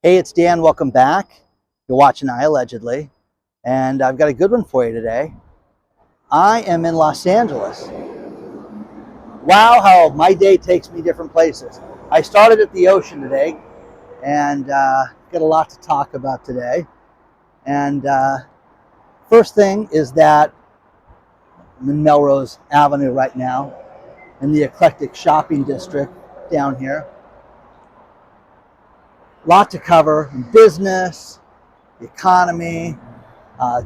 Hey, it's Dan. Welcome back. You're watching iAllegedly, and I've got a good one for you today. I am in Los Angeles. Wow, how my day takes me different places. I started at the ocean today, and got a lot to talk about today. And first thing is that I'm in Melrose Avenue right now, in the eclectic shopping district down here. Lot to cover: business, the economy.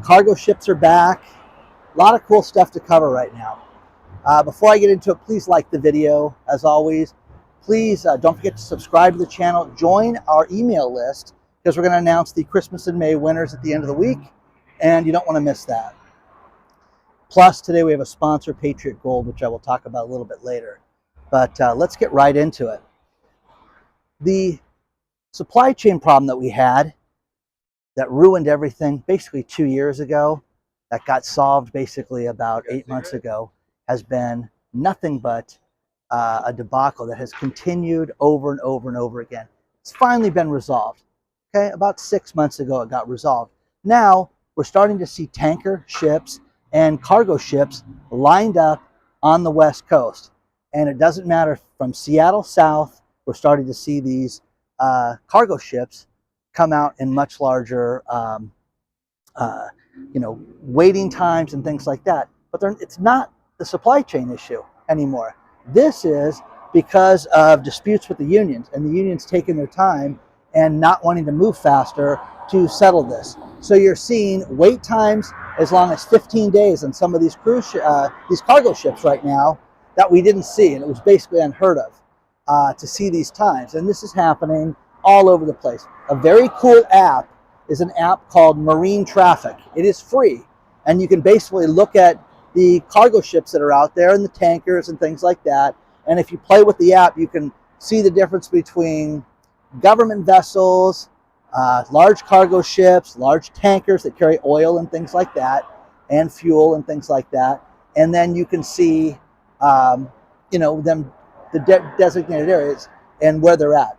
Cargo ships are back. A lot of cool stuff to cover right now. Before I get into it, please like the video. As always, please don't forget to subscribe to the channel. Join our email list because we're going to announce the Christmas and May winners at the end of the week, and you don't want to miss that. Plus, today we have a sponsor, Patriot Gold, which I will talk about a little bit later. But let's get right into it. The supply chain problem that we had that ruined everything basically 2 years ago, that got solved basically about 8 months ago, has been nothing but a debacle that has continued over and over and over again. It's finally been resolved. Okay, about 6 months ago it got resolved. Now we're starting to see tanker ships and cargo ships lined up on the West Coast. And it doesn't matter from Seattle south, we're starting to see these cargo ships come out in much larger waiting times and things like that. But it's not the supply chain issue anymore. This is because of disputes with the unions, and the unions taking their time and not wanting to move faster to settle this. So you're seeing wait times as long as 15 days on some of these these cargo ships right now that we didn't see, and it was basically unheard of to see these times. And this is happening all over the place. A very cool app is an app called Marine Traffic. It is free, and you can basically look at the cargo ships that are out there and the tankers and things like that. And if you play with the app, you can see the difference between government vessels, large cargo ships, large tankers that carry oil and things like that, and fuel and things like that. And then you can see, the designated areas and where they're at.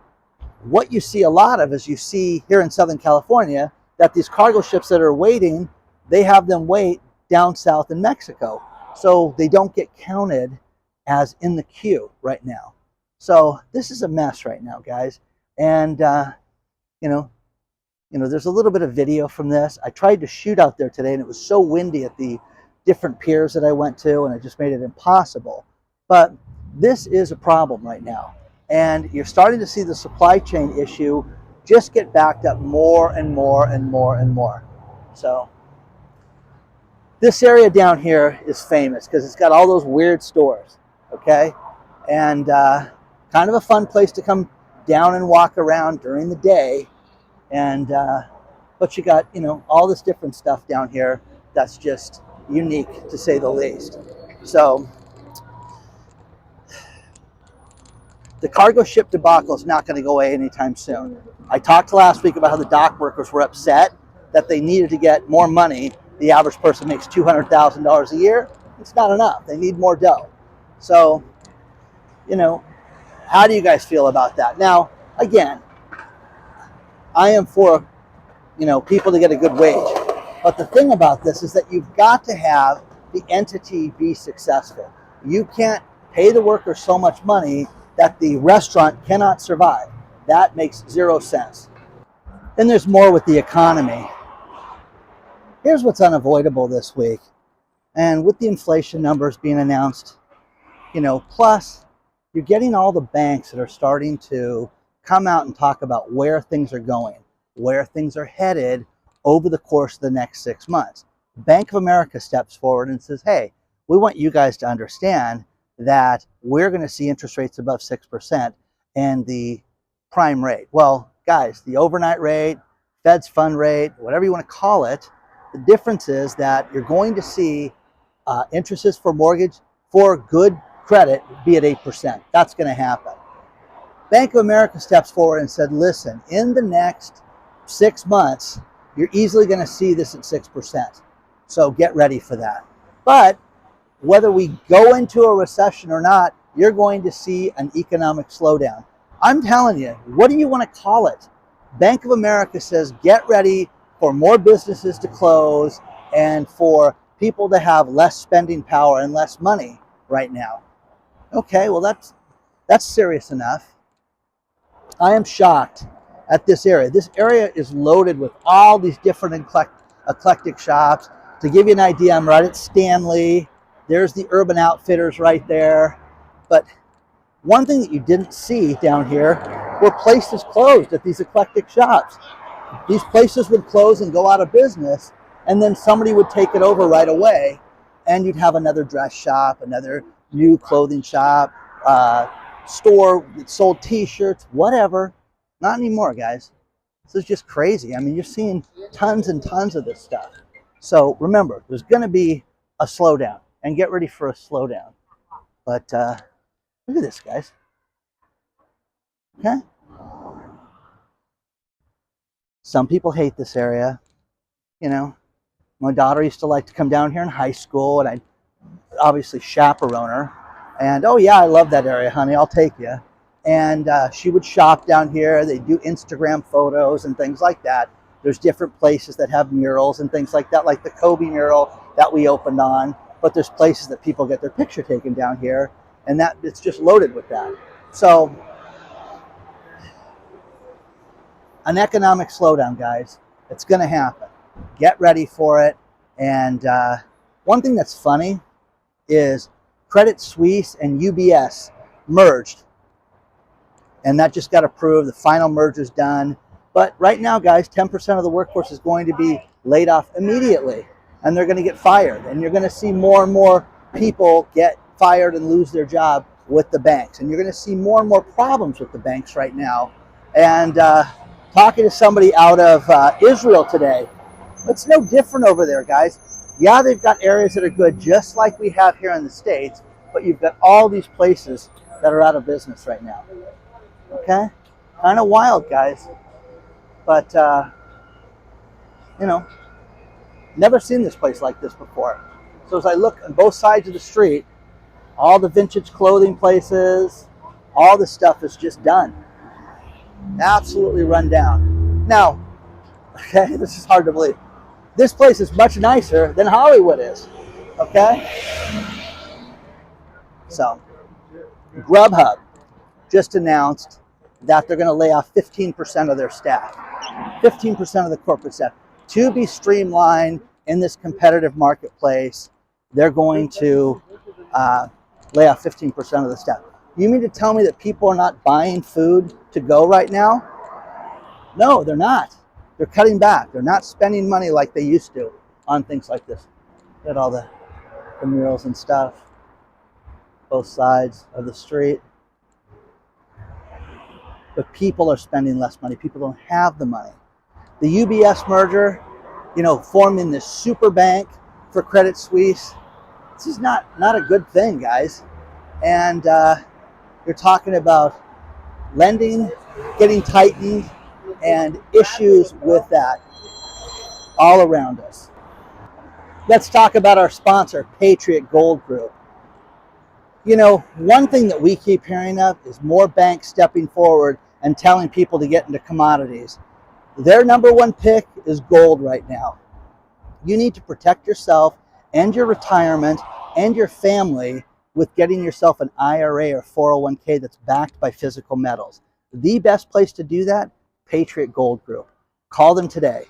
What you see a lot of is you see here in Southern California that these cargo ships that are waiting, they have them wait down south in Mexico. So they don't get counted as in the queue right now. So this is a mess right now, guys. And, there's a little bit of video from this. I tried to shoot out there today, and it was so windy at the different piers that I went to, and it just made it impossible. But this is a problem right now. And you're starting to see the supply chain issue just get backed up more and more and more and more. So this area down here is famous because it's got all those weird stores, okay? And kind of a fun place to come down and walk around during the day. And but you got, all this different stuff down here that's just unique, to say the least. So the cargo ship debacle is not going to go away anytime soon. I talked last week about how the dock workers were upset that they needed to get more money. The average person makes $200,000 a year. It's not enough. They need more dough. So, how do you guys feel about that? Now, again, I am for, people to get a good wage. But the thing about this is that you've got to have the entity be successful. You can't pay the workers so much money that the restaurant cannot survive. That makes zero sense. Then there's more with the economy. Here's what's unavoidable this week. And with the inflation numbers being announced, plus you're getting all the banks that are starting to come out and talk about where things are going, where things are headed over the course of the next 6 months. Bank of America steps forward and says, hey, we want you guys to understand that we're going to see interest rates above 6% and the prime rate. Well, guys, the overnight rate, Fed's fund rate, whatever you want to call it, the difference is that you're going to see interest for mortgage for good credit be at 8%. That's going to happen. Bank of America steps forward and said, listen, in the next 6 months, you're easily going to see this at 6%. So get ready for that. But whether we go into a recession or not, you're going to see an economic slowdown. I'm telling you, what do you want to call it? Bank of America says get ready for more businesses to close and for people to have less spending power and less money right now. Okay, well that's serious enough. I am shocked at this area. This area is loaded with all these different eclectic shops. To give you an idea, I'm right at Stanley. There's the Urban Outfitters right there. But one thing that you didn't see down here were places closed at these eclectic shops. These places would close and go out of business, and then somebody would take it over right away, and you'd have another dress shop, another new clothing shop, store that sold t-shirts, whatever. Not anymore, guys. This is just crazy. I mean, you're seeing tons and tons of this stuff. So remember, there's going to be a slowdown, and get ready for a slowdown. But look at this, guys. Okay? Some people hate this area. You know, my daughter used to like to come down here in high school, and I'd obviously chaperone her. And, oh, yeah, I love that area, honey. I'll take you. And she would shop down here. They do Instagram photos and things like that. There's different places that have murals and things like that, like the Kobe mural that we opened on. But there's places that people get their picture taken down here, and that it's just loaded with that. So an economic slowdown, guys. It's going to happen. Get ready for it. And one thing that's funny is Credit Suisse and UBS merged. And that just got approved. The final merger's done. But right now, guys, 10% of the workforce is going to be laid off immediately. And they're going to get fired. And you're going to see more and more people get fired and lose their job with the banks. And you're going to see more and more problems with the banks right now. And talking to somebody out of Israel today, it's no different over there, guys. Yeah, they've got areas that are good, just like we have here in the States, but you've got all these places that are out of business right now. Okay? Kind of wild, guys. But, you know, never seen this place like this before. So as I look on both sides of the street, all the vintage clothing places, all the stuff is just done. Absolutely run down. Now, okay, this is hard to believe. This place is much nicer than Hollywood is. Okay? So, Grubhub just announced that they're going to lay off 15% of their staff. 15% of the corporate staff. To be streamlined in this competitive marketplace, they're going to lay off 15% of the staff. You mean to tell me that people are not buying food to go right now? No, they're not. They're cutting back. They're not spending money like they used to on things like this. Look at all the murals and stuff. Both sides of the street. But people are spending less money. People don't have the money. The UBS merger, you know, forming this super bank for Credit Suisse, this is not a good thing, guys. And you're talking about lending getting tightened and issues with that all around us. Let's talk about our sponsor, Patriot Gold Group. You know, one thing that we keep hearing of is more banks stepping forward and telling people to get into commodities. Their number one pick is gold right now. You need to protect yourself and your retirement and your family with getting yourself an IRA or 401k that's backed by physical metals. The best place to do that, Patriot Gold Group. Call them today.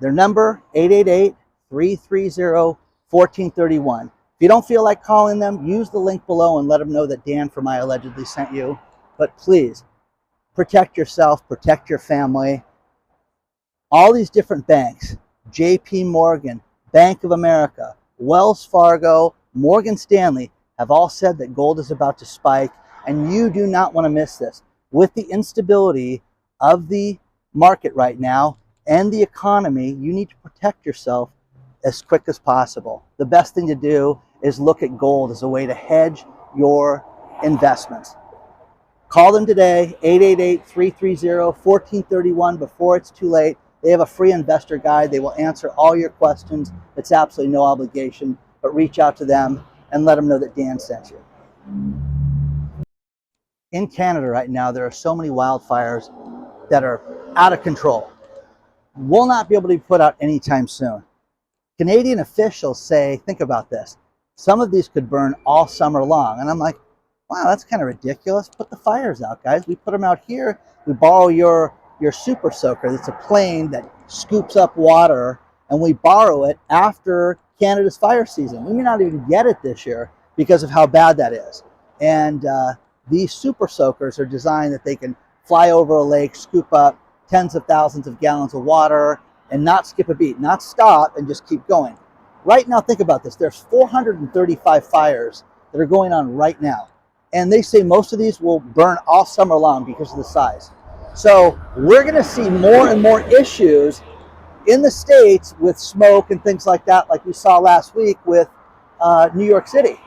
Their number, 888-330-1431. If you don't feel like calling them, use the link below and let them know that Dan from iAllegedly sent you. But please, protect yourself, protect your family. All these different banks, JP Morgan, Bank of America, Wells Fargo, Morgan Stanley, have all said that gold is about to spike, and you do not want to miss this. With the instability of the market right now and the economy, you need to protect yourself as quick as possible. The best thing to do is look at gold as a way to hedge your investments. Call them today, 888-330-1431 before it's too late. They have a free investor guide. They will answer all your questions. It's absolutely no obligation, but reach out to them and let them know that Dan sent you. In Canada right now, there are so many wildfires that are out of control. Will not be able to be put out anytime soon. Canadian officials say, think about this, some of these could burn all summer long. And I'm like, wow, that's kind of ridiculous. Put the fires out, guys. We put them out here. We borrow your super soaker. It's a plane that scoops up water, and we borrow it after Canada's fire season. We may not even get it this year because of how bad that is. And these super soakers are designed that they can fly over a lake, scoop up tens of thousands of gallons of water, and not skip a beat, not stop and just keep going. Right now, think about this. There's 435 fires that are going on right now. And they say most of these will burn all summer long because of the size. So we're going to see more and more issues in the States with smoke and things like that, like we saw last week with New York City.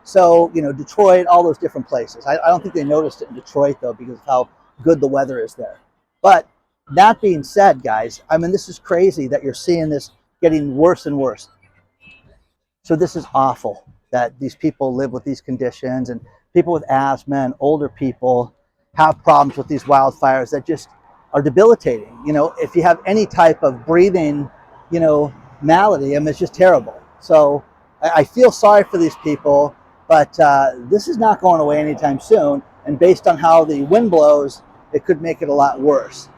So, Detroit, all those different places. I don't think they noticed it in Detroit, though, because of how good the weather is there. But that being said, guys, I mean, this is crazy that you're seeing this getting worse and worse. So this is awful that these people live with these conditions, and people with asthma and older people have problems with these wildfires that just are debilitating. If you have any type of breathing, malady, I mean, it's just terrible. So I feel sorry for these people, but this is not going away anytime soon. And based on how the wind blows, it could make it a lot worse.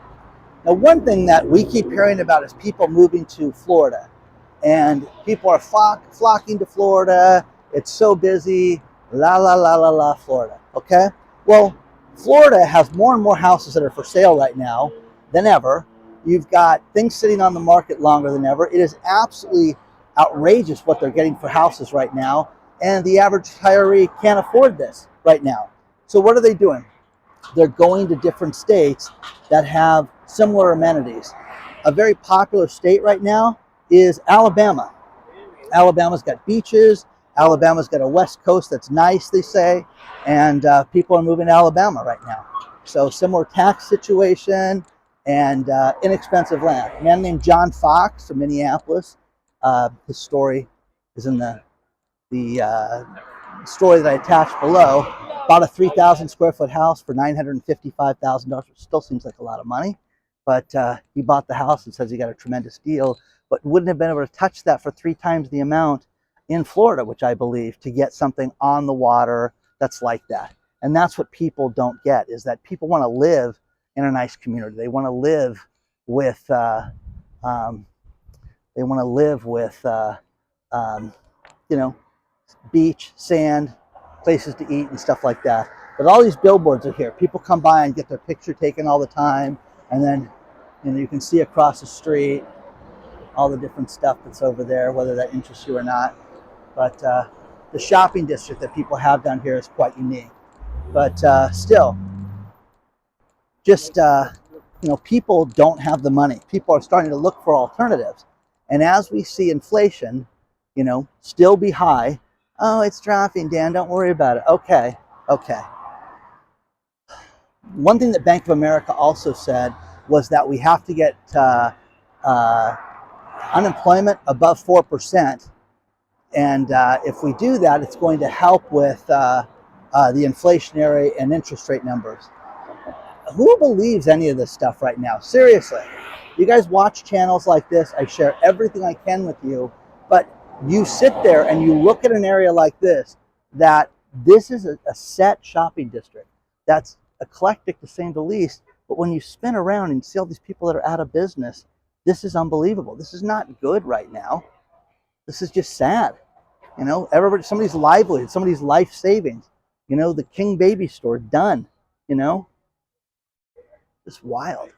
Now, one thing that we keep hearing about is people moving to Florida. And people are flocking to Florida. It's so busy. La, la, la, la, la, Florida. Okay? Well, Florida has more and more houses that are for sale right now than ever. You've got things sitting on the market longer than ever. It is absolutely outrageous what they're getting for houses right now. And the average retiree can't afford this right now. So what are they doing? They're going to different states that have similar amenities. A very popular state right now is Alabama. Alabama's got beaches. Alabama's got a west coast that's nice, they say, and people are moving to Alabama right now. So similar tax situation and inexpensive land. A man named John Fox from Minneapolis. His story is in the story that I attached below. Bought a 3,000 square foot house for $955,000, which still seems like a lot of money. But he bought the house and says he got a tremendous deal, but wouldn't have been able to touch that for 3 times the amount in Florida, which I believe, to get something on the water that's like that. And that's what people don't get, is that people want to live in a nice community. They want to live with, beach, sand, places to eat and stuff like that. But all these billboards are here. People come by and get their picture taken all the time. And then, you can see across the street all the different stuff that's over there, whether that interests you or not. But the shopping district that people have down here is quite unique. But still, just, people don't have the money. People are starting to look for alternatives. And as we see inflation, still be high. Oh, it's dropping, Dan, don't worry about it. Okay. One thing that Bank of America also said was that we have to get unemployment above 4%. And if we do that, it's going to help with the inflationary and interest rate numbers. Who believes any of this stuff right now? Seriously. You guys watch channels like this. I share everything I can with you. But you sit there and you look at an area like this, that this is a set shopping district that's eclectic to say the least. But when you spin around and see all these people that are out of business, this is unbelievable. This is not good right now. This is just sad. Everybody, somebody's livelihood, somebody's life savings. The King Baby store, done. It's wild.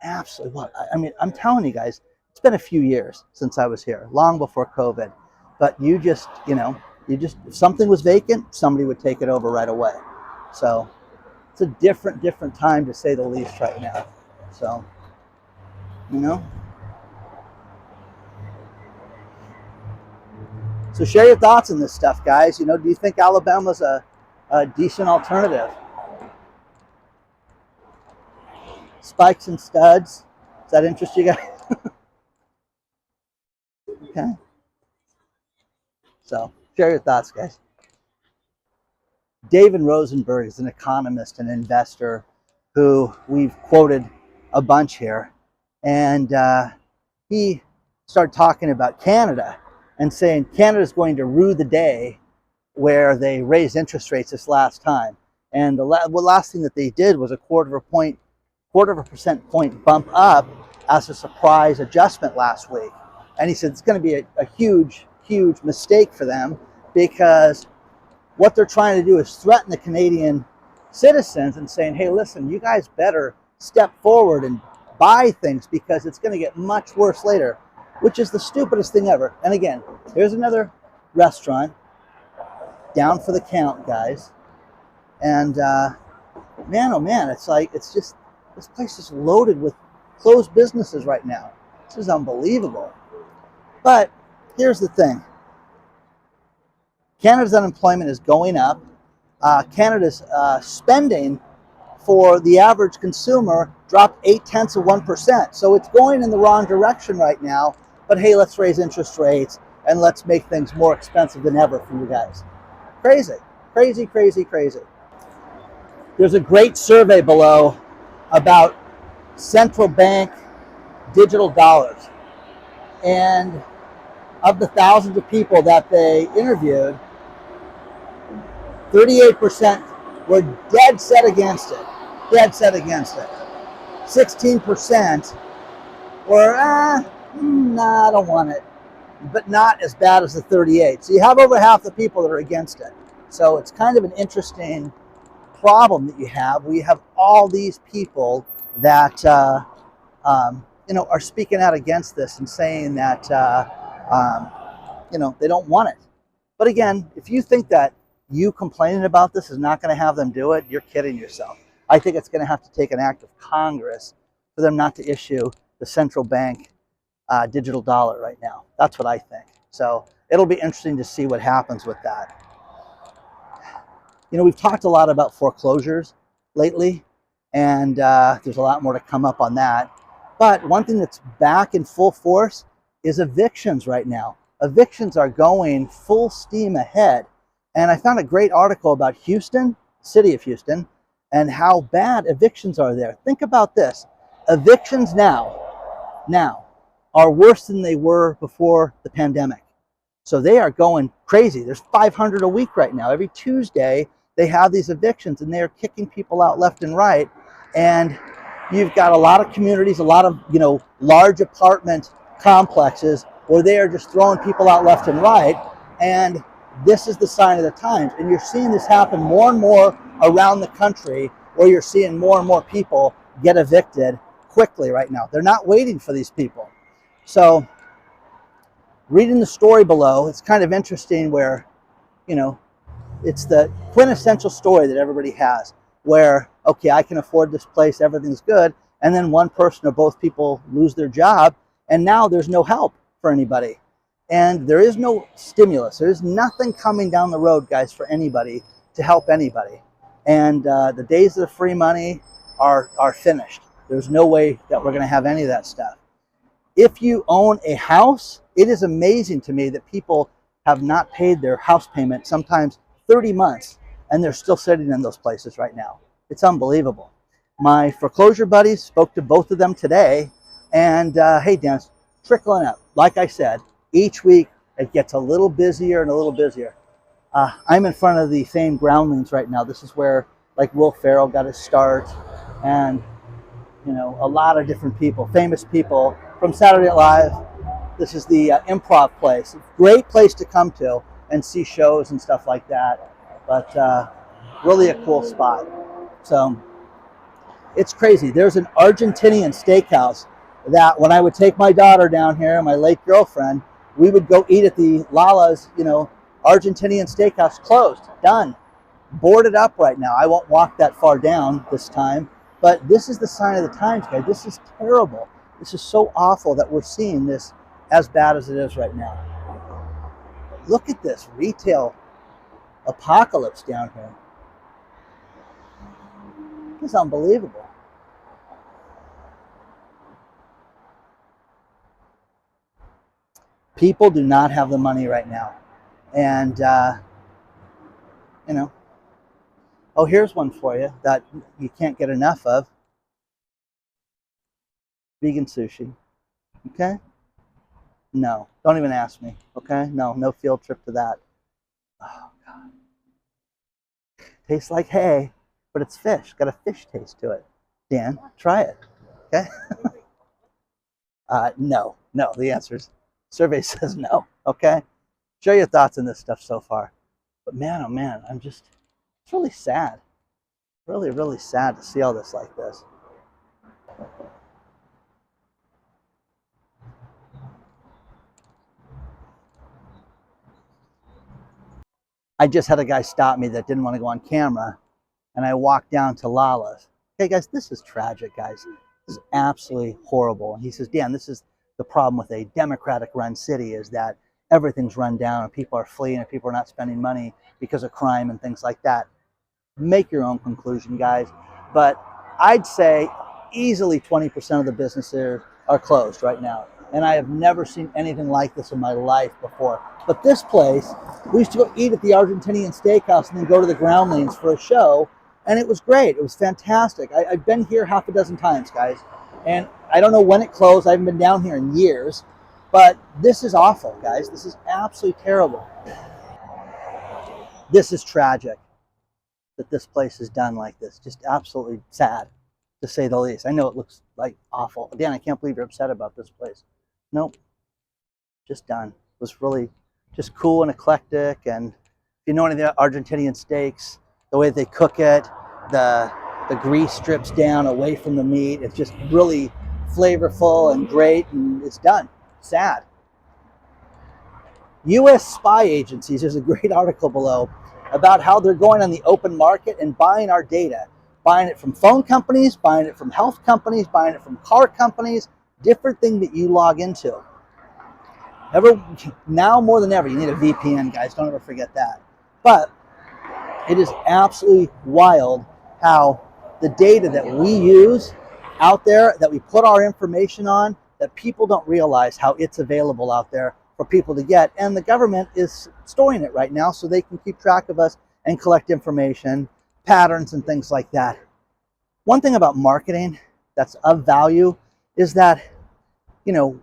Absolutely wild. I mean, I'm telling you guys, it's been a few years since I was here, long before COVID. But if something was vacant, somebody would take it over right away. So it's a different time, to say the least, right now. So, So share your thoughts on this stuff, guys. Do you think Alabama's a decent alternative? Spikes and studs. Does that interest you guys? Okay. So share your thoughts, guys. David Rosenberg is an economist and investor who we've quoted a bunch here, and he started talking about Canada and saying Canada's going to rue the day where they raised interest rates this last time. And the last thing that they did was a quarter of a percent point bump up as a surprise adjustment last week. And he said it's going to be a huge, huge mistake for them, because what they're trying to do is threaten the Canadian citizens and saying, hey, listen, you guys better step forward and buy things because it's going to get much worse later, which is the stupidest thing ever. And again, here's another restaurant down for the count, guys. And man, oh man, it's just, this place is loaded with closed businesses right now. This is unbelievable. But here's the thing. Canada's unemployment is going up. Canada's spending for the average consumer dropped 0.8%. So it's going in the wrong direction right now. But hey, let's raise interest rates and let's make things more expensive than ever for you guys. Crazy, crazy, crazy, crazy. There's a great survey below about central bank digital dollars. And of the thousands of people that they interviewed, 38% were dead set against it. Dead set against it. 16% were, nah, I don't want it. But not as bad as the 38. So you have over half the people that are against it. So it's kind of an interesting problem that you have. We have all these people that are speaking out against this and saying that they don't want it. But again, if you think that you complaining about this is not going to have them do it, you're kidding yourself. I think it's going to have to take an act of Congress for them not to issue the central bank digital dollar right now. That's what I think. So it'll be interesting to see what happens with that. We've talked a lot about foreclosures lately, and there's a lot more to come up on that. But one thing that's back in full force is evictions right now. Evictions are going full steam ahead. And I found a great article about Houston, city of Houston, and how bad evictions are there. Think about this. Evictions now are worse than they were before the pandemic. So they are going crazy. There's 500 a week right now. Every Tuesday, they have these evictions, and they're kicking people out left and right. And you've got a lot of communities, a lot of, large apartment complexes where they are just throwing people out left and right. And this is the sign of the times. And you're seeing this happen more and more around the country, where you're seeing more and more people get evicted quickly right now. They're not waiting for these people. So reading the story below, it's kind of interesting where, it's the quintessential story that everybody has, where, okay, I can afford this place, everything's good, and then one person or both people lose their job, and now there's no help for anybody. And there is no stimulus. There is nothing coming down the road, guys, for anybody to help anybody. And the days of the free money are finished. There's no way that we're going to have any of that stuff. If you own a house, it is amazing to me that people have not paid their house payment, sometimes 30 months, and they're still sitting in those places right now. It's unbelievable. My foreclosure buddies spoke to both of them today, and hey, Dan, it's trickling up. Like I said, each week it gets a little busier and a little busier. I'm in front of the famed Groundlings right now. This is where, like, Will Ferrell got his start, and a lot of different people, famous people from Saturday Night Live. This is the improv place. Great place to come to and see shows and stuff like that. But really a cool spot. So it's crazy. There's an Argentinian steakhouse that when I would take my daughter down here, my late girlfriend, we would go eat at the Lala's, Argentinian steakhouse. Closed, done, boarded up right now. I won't walk that far down this time, but this is the sign of the times, guys. This is terrible. This is so awful that we're seeing this as bad as it is right now. Look at this retail apocalypse down here. It's unbelievable. People do not have the money right now. And, oh, here's one for you that you can't get enough of. Vegan sushi. Okay? No, don't even ask me. Okay? No, no field trip to that. Oh, God. Tastes like hay, but it's fish. Got a fish taste to it. Dan, try it. Okay? No, no. The answer is survey says no. Okay? Share your thoughts on this stuff so far. But man, oh man, it's really sad. Really, really sad to see all this like this. I just had a guy stop me that didn't want to go on camera, and I walked down to Lala's. Hey guys, this is tragic, guys. This is absolutely horrible. And he says, Dan, this is the problem with a Democratic run city, is that everything's run down and people are fleeing and people are not spending money because of crime and things like that. Make your own conclusion, guys. But I'd say easily 20% of the businesses are closed right now. And I have never seen anything like this in my life before. But this place, we used to go eat at the Argentinian steakhouse and then go to the Groundlings for a show. And it was great. It was fantastic. I've been here half a dozen times, guys. And I don't know when it closed. I haven't been down here in years. But this is awful, guys. This is absolutely terrible. This is tragic that this place is done like this. Just absolutely sad, to say the least. I know it looks like awful. Dan, I can't believe you're upset about this place. Nope. Just done. It was really just cool and eclectic. And if you know any of the Argentinian steaks, the way they cook it, the grease strips down away from the meat. It's just really flavorful and great, and it's done. Sad. U.S. spy agencies, there's a great article below about how they're going on the open market and buying our data. Buying it from phone companies, buying it from health companies, buying it from car companies, different thing that you log into. Now more than ever, you need a VPN, guys. Don't ever forget that. But it is absolutely wild how the data that we use out there, that we put our information on, that people don't realize how it's available out there for people to get. And the government is storing it right now so they can keep track of us and collect information, patterns, and things like that. One thing about marketing that's of value is that, you know,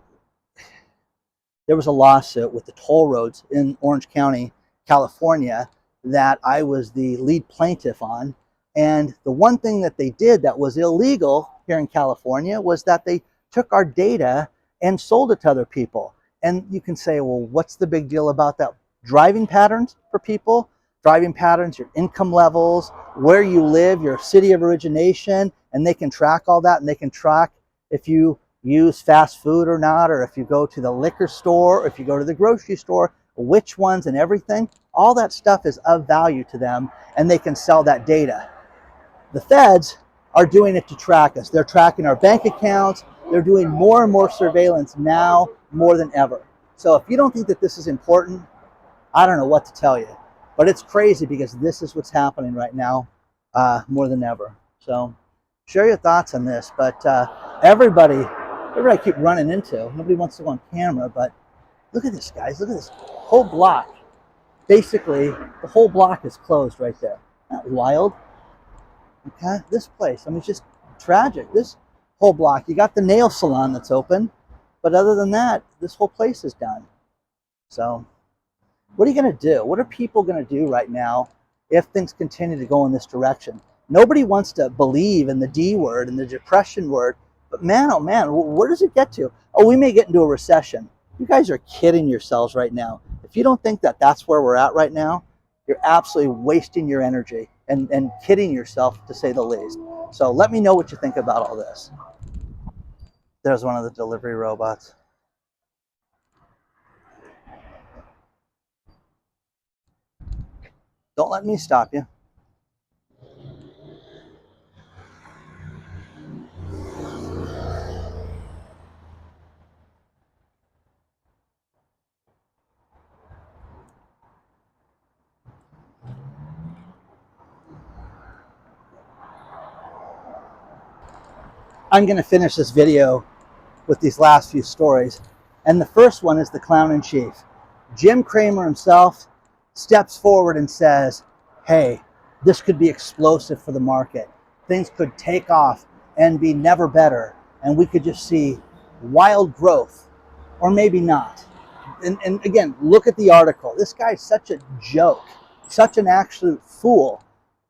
there was a lawsuit with the toll roads in Orange County, California, that I was the lead plaintiff on. And the one thing that they did that was illegal here in California was that they took our data and sold it to other people. And you can say, well, what's the big deal about that? Driving patterns for people, driving patterns, your income levels, where you live, your city of origination, and they can track all that, and they can track if you use fast food or not, or if you go to the liquor store, or if you go to the grocery store, which ones and everything. All that stuff is of value to them, and they can sell that data. The feds are doing it to track us. They're tracking our bank accounts. They're doing more and more surveillance now, more than ever. So if you don't think that this is important, I don't know what to tell you. But it's crazy because this is what's happening right now, more than ever. So share your thoughts on this. But everybody I keep running into, nobody wants to go on camera, but look at this, guys. Look at this whole block. Basically, the whole block is closed right there. Isn't that wild? Okay, this place, I mean, it's just tragic. This whole block, you got the nail salon that's open, but other than that, this whole place is done. So what are you going to do? What are people going to do right now if things continue to go in this direction? Nobody wants to believe in the D word and the depression word, but man, oh man, where does it get to? Oh, we may get into a recession. You guys are kidding yourselves right now. If you don't think that that's where we're at right now, you're absolutely wasting your energy and kidding yourself, to say the least. So let me know what you think about all this. There's one of the delivery robots. Don't let me stop you. I'm going to finish this video with these last few stories. And the first one is the clown in chief. Jim Cramer himself steps forward and says, hey, this could be explosive for the market. Things could take off and be never better. and we could just see wild growth, or maybe not. And again, look at the article. This guy's such a joke, such an absolute fool.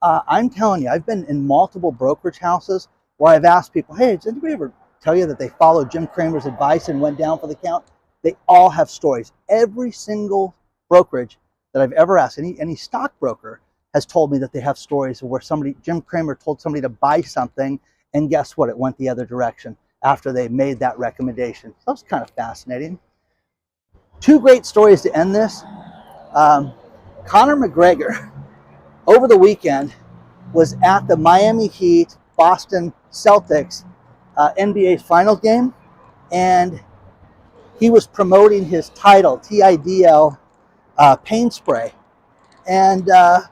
I'm telling you, I've been in multiple brokerage houses where I've asked people, hey, does anybody ever tell you that they followed Jim Cramer's advice and went down for the count? They all have stories. Every single brokerage that I've ever asked, any stockbroker has told me that they have stories where Jim Cramer told somebody to buy something, and guess what? It went the other direction after they made that recommendation. So that was kind of fascinating. Two great stories to end this. Conor McGregor, over the weekend, was at the Miami Heat Boston Celtics NBA Finals game, and he was promoting his title, TIDL, pain spray. And the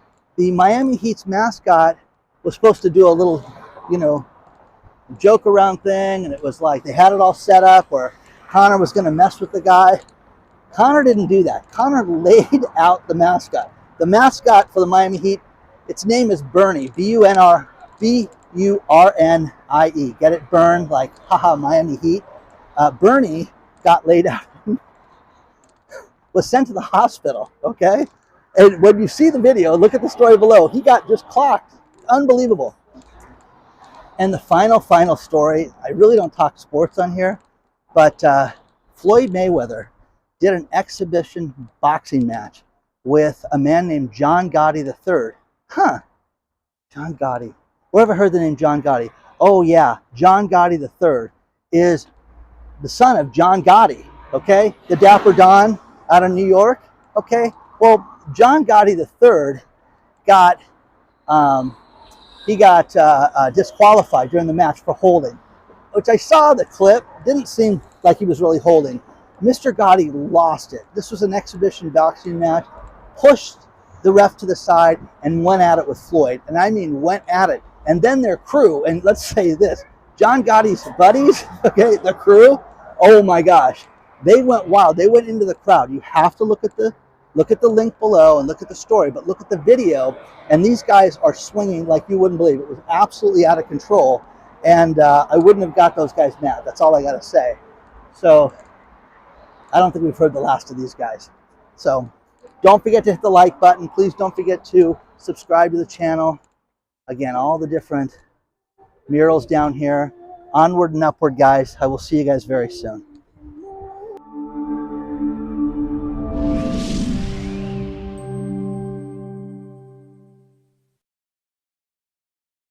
Miami Heat's mascot was supposed to do a little, joke around thing, and it was like they had it all set up where Conor was going to mess with the guy. Conor didn't do that. Conor laid out the mascot. The mascot for the Miami Heat, its name is Bernie, B-U-R-N-I-E. Get it? Burn, like, haha, Miami Heat. Bernie got laid out, was sent to the hospital, okay? And when you see the video, look at the story below. He got just clocked. Unbelievable. And the final story, I really don't talk sports on here, but Floyd Mayweather did an exhibition boxing match with a man named John Gotti III. John Gotti. Who ever heard the name John Gotti? Oh yeah, John Gotti III is the son of John Gotti, okay? The Dapper Don out of New York, okay? Well, John Gotti III got disqualified during the match for holding, which I saw the clip. Didn't seem like he was really holding. Mr. Gotti lost it. This was an exhibition boxing match, pushed the ref to the side and went at it with Floyd. And I mean went at it. And then their crew, and let's say this, John Gotti's buddies, okay, the crew, oh my gosh, they went wild. They went into the crowd. You have to look at the link below and look at the story, but look at the video, and these guys are swinging like you wouldn't believe. It was absolutely out of control, and I wouldn't have got those guys mad. That's all I got to say. So I don't think we've heard the last of these guys. So don't forget to hit the like button. Please don't forget to subscribe to the channel. Again, all the different murals down here. Onward and upward, guys. I will see you guys very soon.